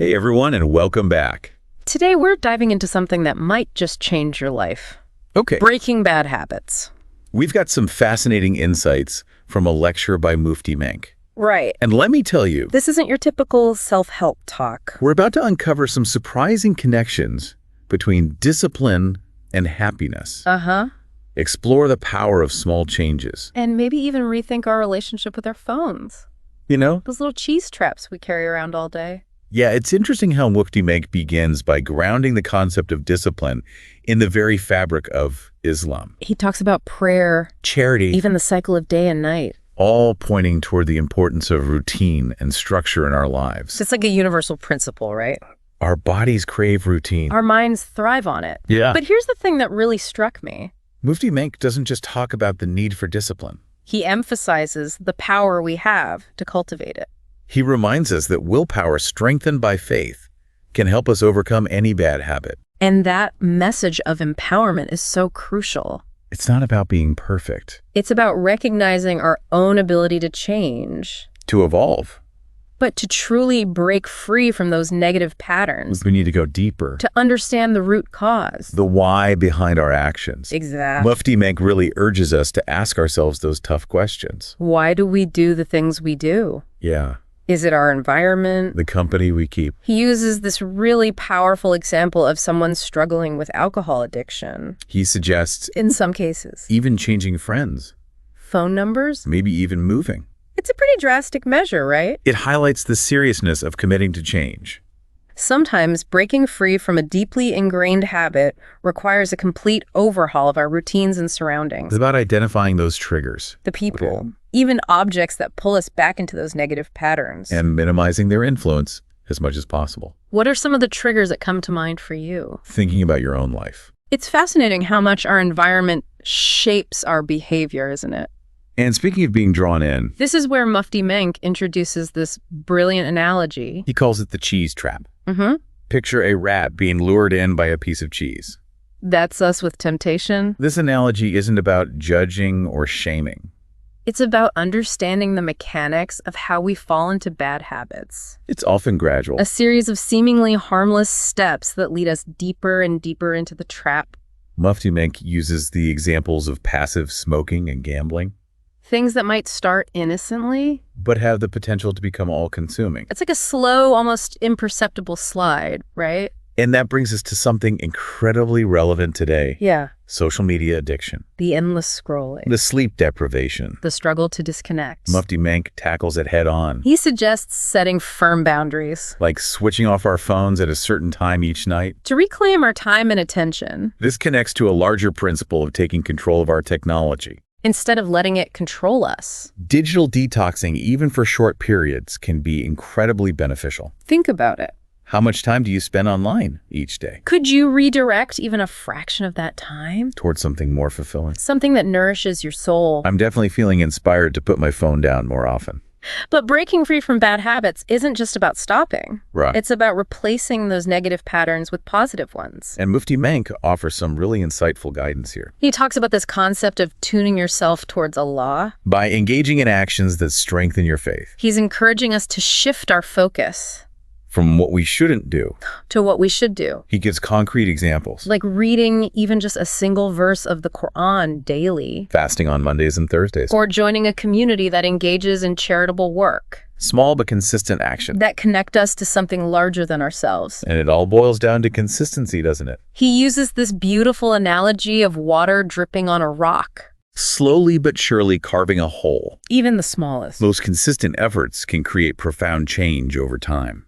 Hey everyone, and welcome back. Today we're diving into something that might just change your life. Okay, Breaking bad habits. we've got some fascinating insights from a lecture by Mufti Menk. Right. And let me tell you, This isn't your typical self-help talk. we're about to uncover some surprising connections between discipline and happiness. Uh-huh. Explore the power of small changes. And maybe even rethink our relationship with our phones. You know? Those little cheese traps we carry around all day. Yeah, it's interesting how Mufti Menk begins by grounding the concept of discipline in the very fabric of Islam. He talks about prayer, Charity, even the cycle of day and night. all pointing toward the importance of routine and structure in our lives. It's like a universal principle, right? Our bodies crave routine. Our minds thrive on it. Yeah. But here's the thing that really struck me. Mufti Menk doesn't just talk about the need for discipline. He emphasizes the power we have to cultivate it. He reminds us that willpower strengthened by faith can help us overcome any bad habit. And that message of empowerment is so crucial. It's not about being perfect. It's about recognizing our own ability to change, To evolve, but to truly break free from those negative patterns, we need to go deeper. to understand the root cause. The why behind our actions. Exactly. Mufti Menk really urges us to ask ourselves those tough questions. Why do we do the things we do? Yeah, Is it our environment? the company we keep. He uses this really powerful example of someone struggling with alcohol addiction, He suggests in some cases. even changing friends, Phone numbers? maybe even moving. It's a pretty drastic measure, right? It highlights the seriousness of committing to change. Sometimes breaking free from a deeply ingrained habit requires a complete overhaul of our routines and surroundings. It's about identifying those triggers The people, even objects that pull us back into those negative patterns. and minimizing their influence as much as possible. What are some of the triggers that come to mind for you? Thinking about your own life. It's fascinating how much our environment shapes our behavior, isn't it? And speaking of being drawn in, This is where Mufti Menk introduces this brilliant analogy. he calls it the cheese trap. Mm-hmm. Picture a rat being lured in by a piece of cheese. That's us with temptation. This analogy isn't about judging or shaming. It's about understanding the mechanics of how we fall into bad habits. It's often gradual. A series of seemingly harmless steps that lead us deeper and deeper into the trap. Mufti Menk uses the examples of passive smoking and gambling, Things that might start innocently. but have the potential to become all-consuming. It's like a slow, almost imperceptible slide, right? And that brings us to something incredibly relevant today. Yeah. Social media addiction. The endless scrolling. The sleep deprivation. The struggle to disconnect. Mufti Menk tackles it head on. He suggests setting firm boundaries Like switching off our phones at a certain time each night. to reclaim our time and attention This connects to a larger principle of taking control of our technology. instead of letting it control us. Digital detoxing, even for short periods, can be incredibly beneficial. Think about it. How much time do you spend online each day? Could you redirect even a fraction of that time? Towards something more fulfilling. Something that nourishes your soul. I'm definitely feeling inspired to put my phone down more often. But breaking free from bad habits isn't just about stopping. Right. It's about replacing those negative patterns with positive ones. And Mufti Menk offers some really insightful guidance here. He talks about this concept of tuning yourself towards Allah. By engaging in actions that strengthen your faith, He's encouraging us to shift our focus from what we shouldn't do, to what we should do. he gives concrete examples. Like reading even just a single verse of the Quran daily, Fasting on Mondays and Thursdays. or joining a community that engages in charitable work Small but consistent action. that connect us to something larger than ourselves. And it all boils down to consistency, doesn't it? He uses this beautiful analogy of water dripping on a rock, Slowly but surely carving a hole. even the smallest. Those consistent efforts can create profound change over time.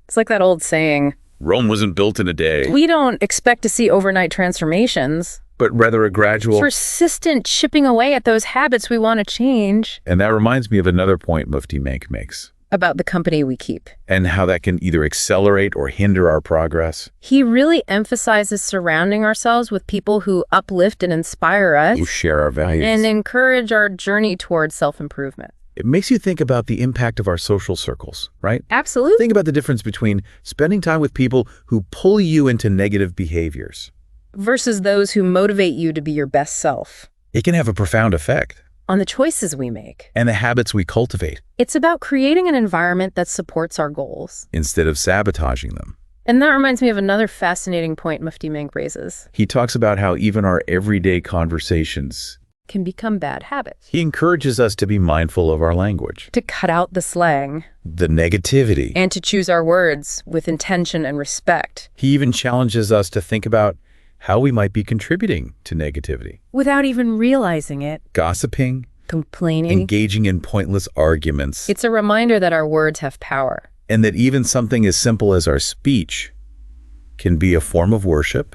It's like that old saying, Rome wasn't built in a day, we don't expect to see overnight transformations. but rather a gradual... Persistent chipping away at those habits we want to change. And that reminds me of another point Mufti Menk makes, About the company we keep. and how that can either accelerate or hinder our progress. He really emphasizes surrounding ourselves with people who uplift and inspire us Who share our values. and encourage our journey towards self-improvement. It makes you think about the impact of our social circles, right? Absolutely. Think about the difference between spending time with people who pull you into negative behaviors. Versus those who motivate you to be your best self. It can have a profound effect. on the choices we make. and the habits we cultivate, It's about creating an environment that supports our goals. instead of sabotaging them. And that reminds me of another fascinating point Mufti Menk raises. He talks about how even our everyday conversations, Can become bad habits. he encourages us to be mindful of our language, To cut out the slang the negativity. and to choose our words with intention and respect He even challenges us to think about how we might be contributing to negativity, without even realizing it, gossiping, complaining. engaging in pointless arguments, It's a reminder that our words have power. and that even something as simple as our speech can be a form of worship.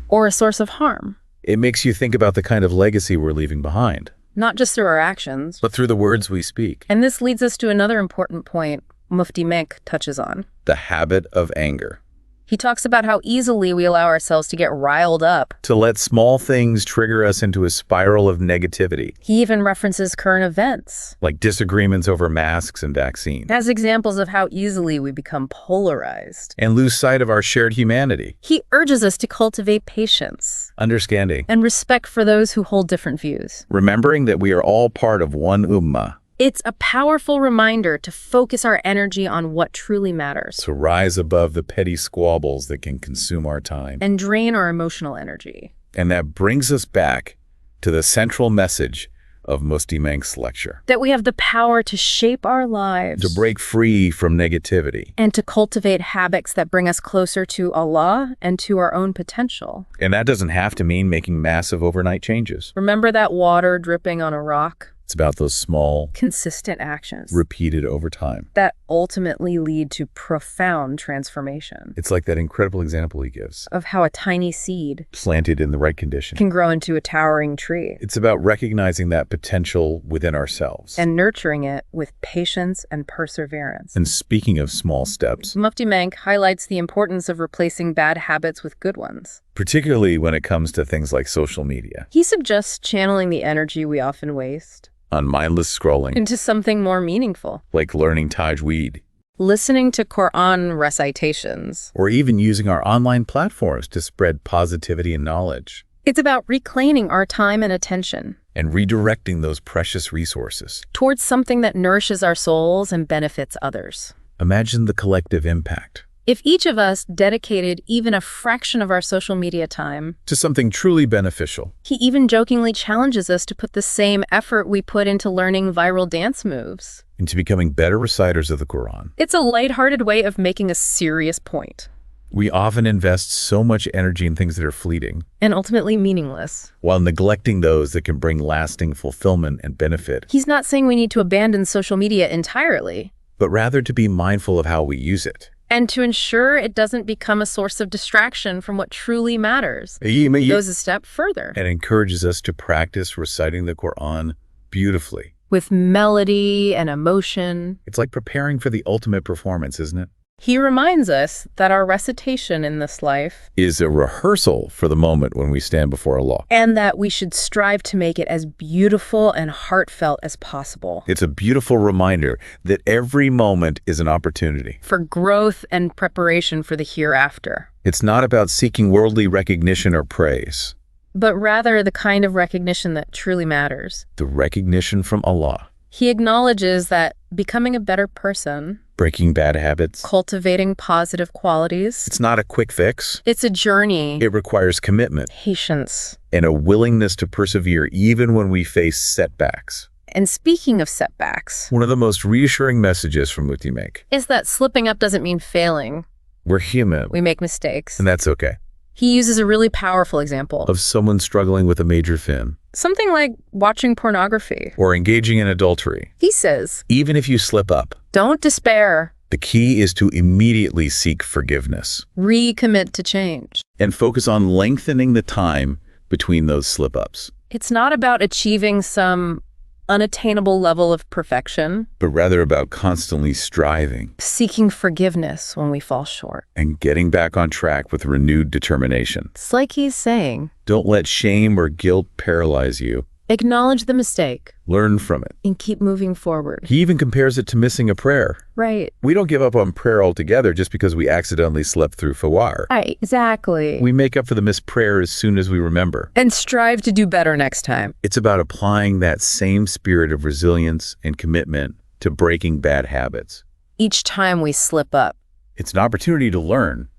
Or a source of harm, It makes you think about the kind of legacy we're leaving behind, not just through our actions. but through the words we speak. And this leads us to another important point Mufti Menk touches on. The habit of anger. He talks about how easily we allow ourselves to get riled up. To let small things trigger us into a spiral of negativity, He even references current events like disagreements over masks and vaccines, as examples of how easily we become polarized. and lose sight of our shared humanity, He urges us to cultivate patience understanding, and respect for those who hold different views. remembering that we are all part of one ummah, It's a powerful reminder to focus our energy on what truly matters to rise above the petty squabbles that can consume our time. and drain our emotional energy. And that brings us back to the central message of Mufti Menk's lecture: That we have the power to shape our lives to break free from negativity. and to cultivate habits that bring us closer to Allah and to our own potential. And that doesn't have to mean making massive overnight changes. Remember that water dripping on a rock? It's about those small, Consistent actions repeated over time. that ultimately lead to profound transformation It's like that incredible example he gives, of how a tiny seed planted in the right condition. can grow into a towering tree It's about recognizing that potential within ourselves. and nurturing it with patience and perseverance. And speaking of small steps, Mufti Menk highlights the importance of replacing bad habits with good ones. particularly when it comes to things like social media, He suggests channeling the energy we often waste on mindless scrolling, into something more meaningful. like learning Tajweed, Listening to Quran recitations. or even using our online platforms to spread positivity and knowledge, It's about reclaiming our time and attention and redirecting those precious resources. towards something that nourishes our souls and benefits others. Imagine the collective impact If each of us dedicated even a fraction of our social media time, to something truly beneficial. he even jokingly challenges us to put the same effort we put into learning viral dance moves. Into becoming better reciters of the Quran. It's a lighthearted way of making a serious point, We often invest so much energy in things that are fleeting, and ultimately meaningless. while neglecting those that can bring lasting fulfillment and benefit, He's not saying we need to abandon social media entirely, but rather to be mindful of how we use it. and to ensure it doesn't become a source of distraction from what truly matters. He It goes a step further. and encourages us to practice reciting the Quran beautifully. With melody and emotion, It's like preparing for the ultimate performance, isn't it? he reminds us that our recitation in this life, Is a rehearsal for the moment when we stand before Allah. and that we should strive to make it as beautiful and heartfelt as possible It's a beautiful reminder that every moment is an opportunity. for growth and preparation for the hereafter, It's not about seeking worldly recognition or praise. but rather the kind of recognition that truly matters. The recognition from Allah. He acknowledges that becoming a better person, Breaking bad habits. cultivating positive qualities, It's not a quick fix. it's a journey, It requires commitment patience. and a willingness to persevere even when we face setbacks. And speaking of setbacks, One of the most reassuring messages from Mufti Menk. is that slipping up doesn't mean failing. We're human, We make mistakes. and that's okay. He uses a really powerful example. Of someone struggling with a major sin Something like watching pornography. or engaging in adultery. He says, Even if you slip up, don't despair. the key is to immediately seek forgiveness Recommit to change. and focus on lengthening the time between those slip-ups, It's not about achieving some unattainable level of perfection, but rather about constantly striving seeking forgiveness when we fall short. and getting back on track with renewed determination. It's like he's saying, Don't let shame or guilt paralyze you. Acknowledge the mistake Learn from it. and keep moving forward. He even compares it to missing a prayer. Right. We don't give up on prayer altogether just because we accidentally slept through Fawar. Right, exactly. We make up for the missed prayer as soon as we remember. And strive to do better next time. It's about applying that same spirit of resilience and commitment to breaking bad habits. Each time we slip up. It's an opportunity to learn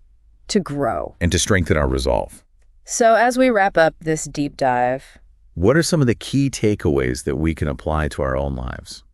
To grow. and to strengthen our resolve. So as we wrap up this deep dive, What are some of the key takeaways that we can apply to our own lives?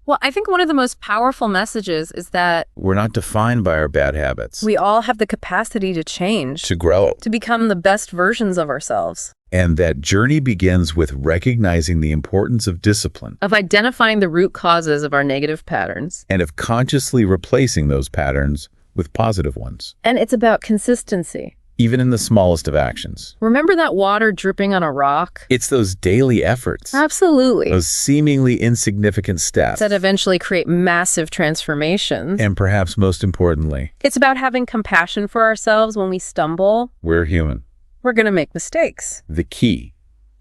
well, I think one of the most powerful messages is that We're not defined by our bad habits. we all have the capacity to change, To grow. to become the best versions of ourselves, And that journey begins with recognizing the importance of discipline of identifying the root causes of our negative patterns. and of consciously replacing those patterns with positive ones, And it's about consistency. even in the smallest of actions. Remember that water dripping on a rock? It's those daily efforts, Absolutely. those seemingly insignificant steps, That eventually create massive transformations. and perhaps most importantly, It's about having compassion for ourselves when we stumble. we're human. We're going to make mistakes. The key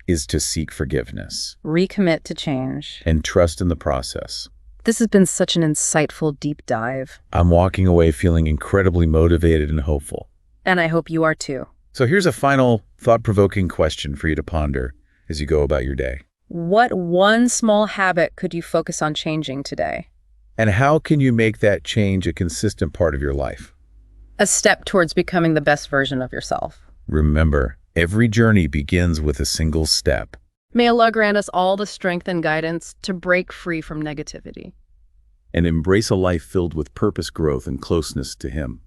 is to seek forgiveness Recommit to change. and trust in the process. This has been such an insightful deep dive, I'm walking away feeling incredibly motivated and hopeful. and I hope you are too. So here's a final thought-provoking question for you to ponder as you go about your day. What one small habit could you focus on changing today? And how can you make that change a consistent part of your life? A step towards becoming the best version of yourself. Remember, every journey begins with a single step. May Allah grant us all the strength and guidance to break free from negativity. And embrace a life filled with purpose, growth, and closeness to Him.